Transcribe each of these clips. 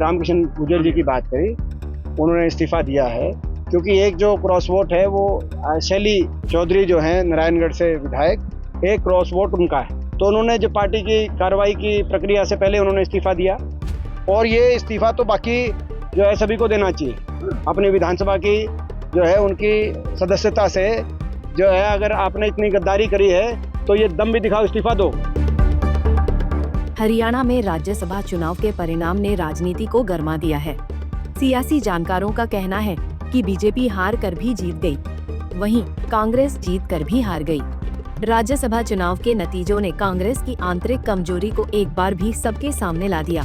रामकिशन गुर्जर जी की बात करी, उन्होंने इस्तीफा दिया है क्योंकि एक जो क्रॉस वोट है वो शैली चौधरी जो हैं नारायणगढ़ से विधायक, एक क्रॉस वोट उनका है। तो उन्होंने जो पार्टी की कार्रवाई की प्रक्रिया से पहले उन्होंने इस्तीफा दिया, और ये इस्तीफा तो बाकी जो है सभी को देना चाहिए। अपनी विधानसभा की जो है उनकी सदस्यता से जो है, अगर आपने इतनी गद्दारी करी है तो ये दम भी दिखाओ, इस्तीफा दो। हरियाणा में राज्यसभा चुनाव के परिणाम ने राजनीति को गरमा दिया है। सियासी जानकारों का कहना है कि बीजेपी हार कर भी जीत गई, वहीं कांग्रेस जीत कर भी हार गई। राज्यसभा चुनाव के नतीजों ने कांग्रेस की आंतरिक कमजोरी को एक बार भी सबके सामने ला दिया।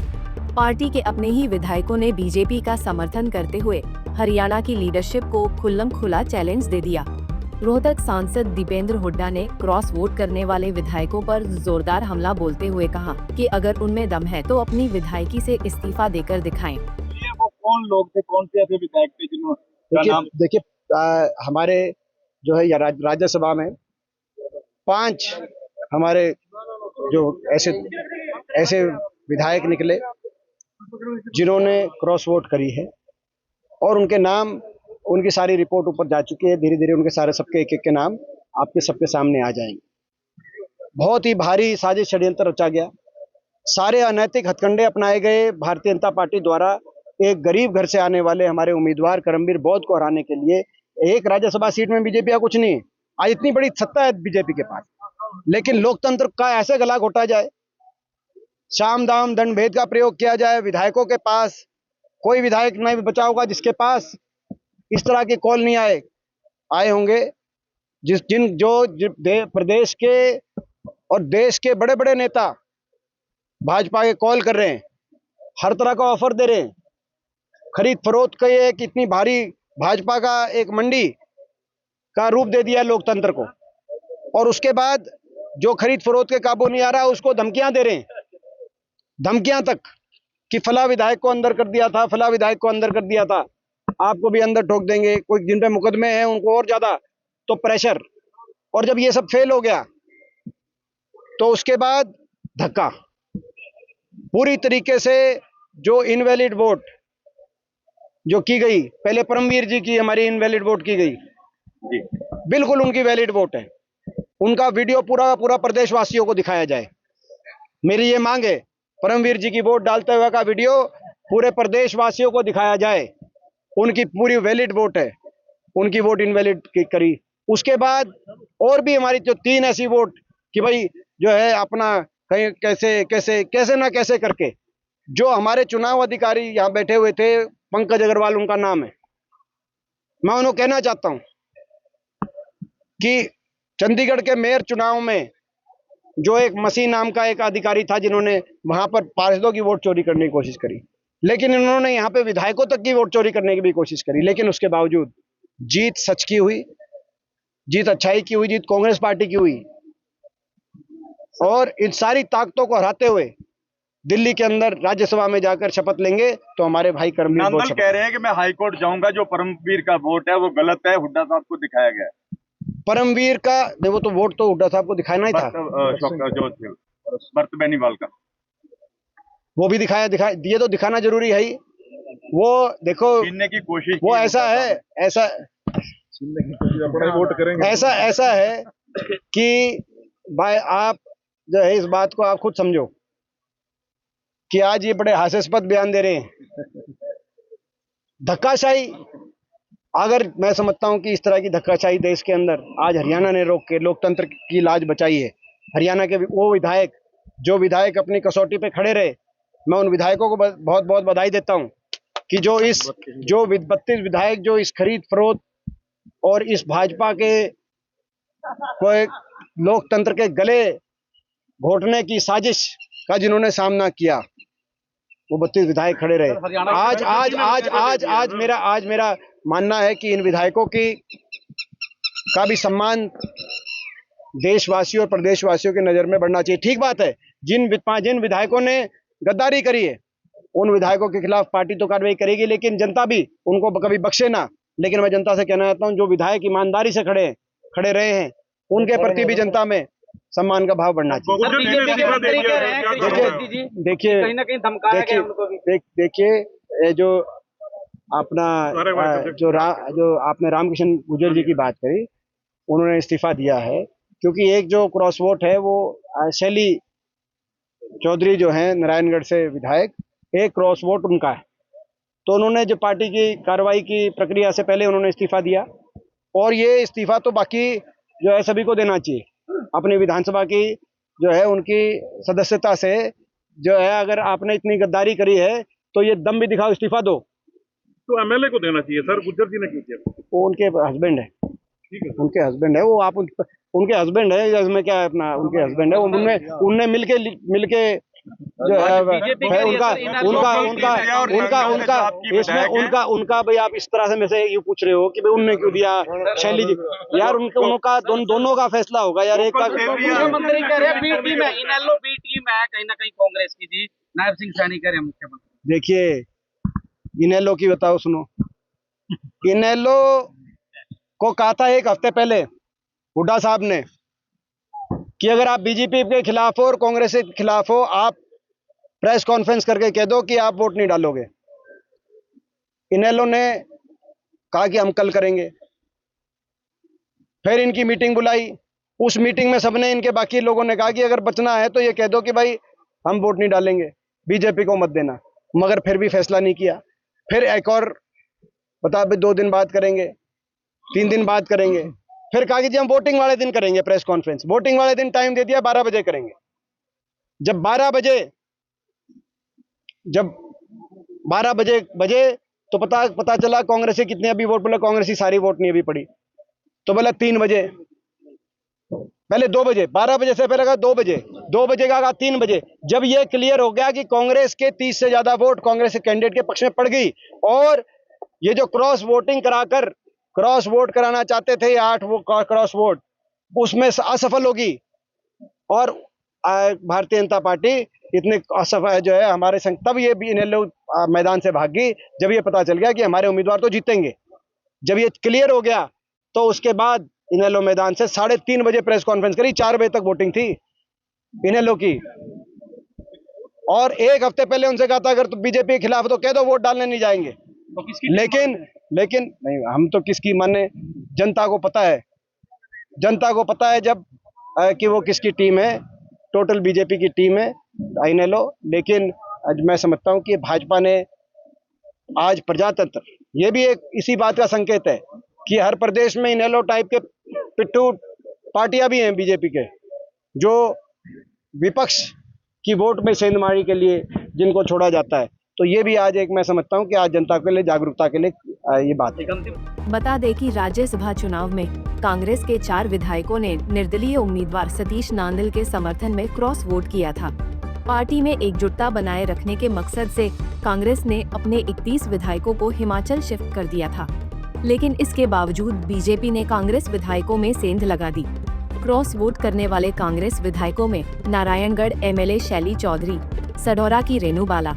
पार्टी के अपने ही विधायकों ने बीजेपी का समर्थन करते हुए हरियाणा की लीडरशिप को खुल्लम-खुला चैलेंज दे दिया। रोहतक सांसद दीपेंद्र हुड्डा ने क्रॉस वोट करने वाले विधायकों पर जोरदार हमला बोलते हुए कहा कि अगर उनमें दम है तो अपनी विधायकी से इस्तीफा देकर दिखाएं। वो कौन लोग थे, कौन से ऐसे विधायक थे जिन्होंने? देखिए हमारे जो है राज्यसभा में 5 हमारे जो ऐसे विधायक निकले जिन्होंने क्रॉस वोट करी है, और उनके नाम, उनकी सारी रिपोर्ट ऊपर जा चुकी है। धीरे धीरे उनके सारे सबके एक के नाम आपके सबके सामने आ जाएंगे। बहुत ही भारी साजिश षड्यंत्र रचा गया, सारे अनैतिक हथकंडे अपनाए गए भारतीय जनता पार्टी द्वारा एक गरीब घर से आने वाले हमारे उम्मीदवार करमवीर बौद्ध को हराने के लिए। एक राज्यसभा सीट में बीजेपी का कुछ नहीं है, आज इतनी बड़ी सत्ता है बीजेपी के पास, लेकिन लोकतंत्र का ऐसे गला घोटा जाए, साम दाम दंड भेद का प्रयोग किया जाए। विधायकों के पास कोई विधायक नहीं बचा होगा जिसके पास इस तरह के कॉल नहीं आए होंगे। प्रदेश के और देश के बड़े बड़े नेता भाजपा के कॉल कर रहे हैं, हर तरह का ऑफर दे रहे हैं। खरीद फरोख्त का ये कितनी भारी भाजपा का एक मंडी का रूप दे दिया लोकतंत्र को, और उसके बाद जो खरीद फरोख्त के काबू नहीं आ रहा उसको धमकियां दे रहे हैं, धमकियां तक कि फला विधायक को अंदर कर दिया था, फला विधायक को अंदर कर दिया था, आपको भी अंदर ठोक देंगे। कोई जिन पे मुकदमे हैं उनको और ज्यादा तो प्रेशर। और जब ये सब फेल हो गया तो उसके बाद धक्का, पूरी तरीके से जो इनवैलिड वोट जो की गई, पहले परमवीर जी की हमारी इनवैलिड वोट की गई, बिल्कुल उनकी वैलिड वोट है। उनका वीडियो पूरा प्रदेशवासियों को दिखाया जाए। मेरी ये मांग है, परमवीर जी की वोट डालते हुए का वीडियो पूरे प्रदेशवासियों को दिखाया जाए। उनकी पूरी वैलिड वोट है, उनकी वोट इनवैलिड करी। उसके बाद और भी हमारी जो 3 ऐसी वोट कि भाई जो है अपना कहीं कैसे ना कैसे करके, जो हमारे चुनाव अधिकारी यहाँ बैठे हुए थे, पंकज अग्रवाल उनका नाम है, मैं उन्हें कहना चाहता हूं कि चंडीगढ़ के मेयर चुनाव में जो एक मसीह नाम का एक अधिकारी था जिन्होंने वहां पर पार्षदों की वोट चोरी करने की कोशिश करी, लेकिन इन्होंने यहाँ पे विधायकों तक की वोट चोरी करने की भी कोशिश करी, लेकिन उसके बावजूद जीत सच की हुई, जीत अच्छाई की हुई, जीत कांग्रेस पार्टी की हुई। और इन सारी ताकतों को हराते हुए दिल्ली के अंदर राज्यसभा में जाकर शपथ लेंगे तो हमारे भाई करमवीर बौद्ध कह रहे हैं कि मैं हाईकोर्ट जाऊंगा, जो परमवीर का वोट है वो गलत है, हुड्डा साहब को दिखाया गया है। परमवीर का वो तो वोट तो हुड्डा साहब को दिखाना ही था, जो भरत बेनीवाल का वो भी ये तो दिखाना जरूरी है ही। वो देखो छीनने की कोशिश, वो ऐसा है कि भाई आप जो है इस बात को आप खुद समझो कि आज ये बड़े हास्यास्पद बयान दे रहे हैं। धक्काशाही, अगर मैं समझता हूं कि इस तरह की धक्काशाही देश के अंदर आज हरियाणा ने रोक के लोकतंत्र की लाज बचाई है। हरियाणा के वो विधायक जो विधायक अपनी कसौटी पे खड़े रहे, मैं उन विधायकों को बहुत बहुत बधाई देता हूं कि जो 32 विधायक जो इस खरीद फरोख्त और इस भाजपा के कोई लोकतंत्र के गले घोटने की साजिश का जिन्होंने सामना किया, वो 32 विधायक खड़े रहे। आज मेरा मानना है कि इन विधायकों का भी सम्मान देशवासियों और प्रदेशवासियों की नजर में बढ़ना चाहिए। ठीक बात है, जिन विधायकों ने गद्दारी करी है उन विधायकों के खिलाफ पार्टी तो कार्रवाई करेगी, लेकिन जनता भी उनको कभी बख्शे ना। लेकिन मैं जनता से कहना चाहता हूं, जो विधायक ईमानदारी से खड़े रहे हैं उनके प्रति भी जनता में सम्मान का भाव बढ़ना चाहिए। सर, बीजेपी के मंत्री कह रहे हैं कृष्ण रेड्डी जी देखिए कहीं ना कहीं धमकाया गया उनको भी। देखिए ये जो अपना जो आपने रामकिशन गुर्जर जी की बात करी, उन्होंने इस्तीफा दिया है क्योंकि एक जो क्रॉस वोट है वो शैली चौधरी जो हैं नारायणगढ़ से विधायक, एक क्रॉस वोट उनका है। तो उन्होंने जो पार्टी की कार्रवाई की प्रक्रिया से पहले उन्होंने इस्तीफा दिया, और ये इस्तीफा तो बाकी जो है सभी को देना चाहिए। अपनी विधानसभा की जो है उनकी सदस्यता से जो है, अगर आपने इतनी गद्दारी करी है तो ये दम भी दिखाओ, इस्तीफा दो। तो एमएलए को देना चाहिए सर, गुर्जर जी ने क्यों किया? वो उनके हस्बैंड है, ठीक है, उनके हस्बैंड है वो, आप उनके हस्बैंड है, इसमें क्या है अपना, उनके हस्बैंड है। उनने मिलके जो है उनका भाई आप इस तरह से में से ये पूछ रहे हो कि भाई उनने क्यों दिया शैली जी, यार उनका दोनों का फैसला होगा यार। एक का मुख्यमंत्री कह रहे हैं बी टीम है, इनेलो बी टीम है कहीं ना कहीं कांग्रेस की जी, नायब सिंह सैनी कह रहे हैं मुख्यमंत्री। देखिए इनेलो की बताओ, सुनो, इनेलो को कहा था एक हफ्ते पहले हुड्डा साहब ने कि अगर आप बीजेपी के खिलाफ हो और कांग्रेस के खिलाफ हो, आप प्रेस कॉन्फ्रेंस करके कह दो कि आप वोट नहीं डालोगे। इनेलो ने कहा कि हम कल करेंगे। फिर इनकी मीटिंग बुलाई, उस मीटिंग में सबने, इनके बाकी लोगों ने कहा कि अगर बचना है तो ये कह दो कि भाई हम वोट नहीं डालेंगे, बीजेपी को मत देना। मगर फिर भी फैसला नहीं किया। फिर एक और बता 2 दिन बाद करेंगे, 3 दिन बाद करेंगे। फिर कहा कि जी हम वोटिंग वाले दिन करेंगे प्रेस कॉन्फ्रेंस। वोटिंग वाले दिन टाइम दे दिया, 12 बजे करेंगे। जब 12 बजे तो पता चला कांग्रेस से कितने अभी वोट, बोला कांग्रेस की सारी वोट नहीं अभी पड़ी। तो बोला 3 बजे, पहले 2 बजे, 12 बजे से पहले कहा 2 बजे का 3 बजे। जब ये क्लियर हो गया कि कांग्रेस के 30 से ज्यादा वोट कांग्रेस के कैंडिडेट के पक्ष में पड़ गई, और ये जो क्रॉस वोटिंग कराकर क्रॉस वोट कराना चाहते थे 8 क्रॉस वोट, उसमें असफल होगी, और भारतीय जनता पार्टी इतने असफल जो है हमारे संग, तब ये भी इनेलो मैदान से भागी जब ये पता चल गया कि हमारे उम्मीदवार तो जीतेंगे। जब ये क्लियर हो गया तो उसके बाद इनेलो मैदान से 3:30 बजे प्रेस कॉन्फ्रेंस करी। 4 बजे तक वोटिंग थी इनेलो की, और एक हफ्ते पहले उनसे कहा था अगर तो बीजेपी के खिलाफ तो कह दो वोट डालने नहीं जाएंगे। लेकिन नहीं, हम तो किसकी माने, जनता को पता है, जब कि वो किसकी टीम है, टोटल बीजेपी की टीम है इनेलो। लेकिन आज मैं समझता हूं कि भाजपा ने आज प्रजातंत्र, ये भी एक इसी बात का संकेत है कि हर प्रदेश में इनेलो टाइप के पिट्ठू पार्टियां भी हैं बीजेपी के, जो विपक्ष की वोट में सेंधमारी के लिए जिनको छोड़ा जाता है। तो ये भी आज एक मैं समझता हूं कि आज जनता के लिए, जागरूकता के लिए ये बात है। बता दें कि राज्यसभा चुनाव में कांग्रेस के 4 विधायकों ने निर्दलीय उम्मीदवार सतीश नांदल के समर्थन में क्रॉस वोट किया था। पार्टी में एकजुटता बनाए रखने के मकसद से कांग्रेस ने अपने 31 विधायकों को हिमाचल शिफ्ट कर दिया था, लेकिन इसके बावजूद बीजेपी ने कांग्रेस विधायकों में सेंध लगा दी। क्रॉस वोट करने वाले कांग्रेस विधायकों में नारायणगढ़ एमएलए शैली चौधरी, सढौरा की रेणु बाला,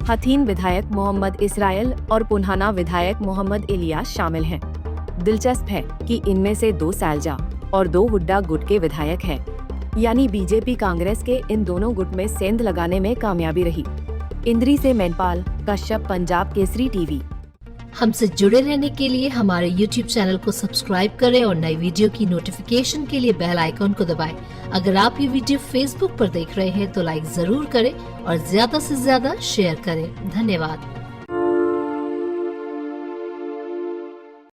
हथीन विधायक मोहम्मद इसराइल और पुन्हाना विधायक मोहम्मद इलियास शामिल हैं। दिलचस्प है कि इनमें से 2 सैलजा और 2 हुड्डा गुट के विधायक हैं, यानी बीजेपी कांग्रेस के इन दोनों गुट में सेंध लगाने में कामयाबी रही। इंद्री से मैनपाल कश्यप, पंजाब केसरी टीवी। हमसे जुड़े रहने के लिए हमारे YouTube चैनल को सब्सक्राइब करें और नई वीडियो की नोटिफिकेशन के लिए बेल आइकॉन को दबाएं। अगर आप ये वीडियो Facebook पर देख रहे हैं तो लाइक जरूर करें और ज्यादा से ज्यादा शेयर करें। धन्यवाद।